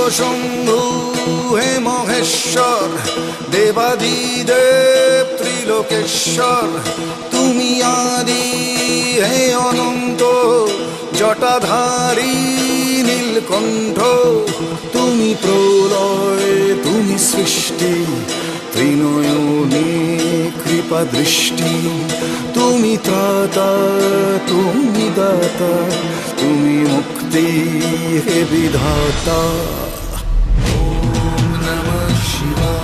শম্ভু হে মহেশ্বর, দেবাদিদেব ত্রিলোকেশ্বর, তুমি আদি হে অনন্ত, জটাধারী নীলকণ্ঠ, তুমি প্রলয় তুমি সৃষ্টি, ত্রিনয়নে কৃপা দৃষ্টি, তুমি ত্রাতা তুমি দাতা, তুমি মুক্তি হে বিধাতা। ওম নমঃ শিবায়।